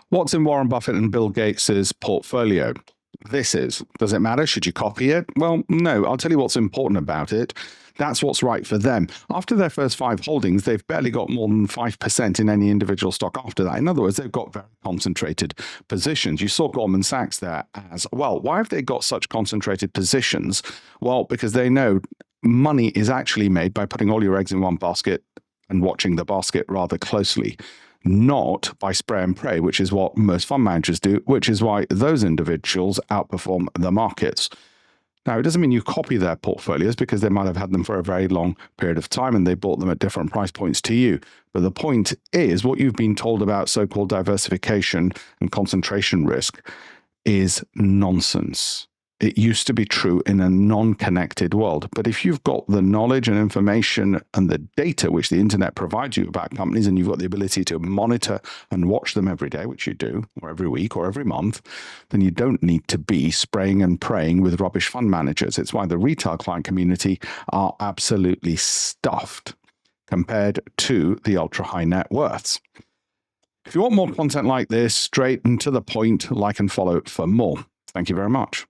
What's in Warren Buffett and Bill Gates's portfolio? Does it matter? Should you copy it? Well, no. I'll tell you what's important about it. That's what's right for them. After their first 5 holdings, they've barely got more than 5% in any individual stock after that. In other words, they've got very concentrated positions. You saw Goldman Sachs there as well. Why have they got such concentrated positions? Well, because they know money is actually made by putting all your eggs in one basket and watching the basket rather closely, not by spray and pray, which is what most fund managers do, which is why those individuals outperform the markets. Now, it doesn't mean you copy their portfolios because they might have had them for a very long period of time and they bought them at different price points to you. But the point is, what you've been told about so-called diversification and concentration risk is nonsense. It used to be true in a non-connected world. But if you've got the knowledge and information and the data which the internet provides you about companies, and you've got the ability to monitor and watch them every day, which you do, or every week or every month, then you don't need to be spraying and praying with rubbish fund managers. It's why the retail client community are absolutely stuffed compared to the ultra-high net worths. If you want more content like this, straight and to the point, like and follow for more. Thank you very much.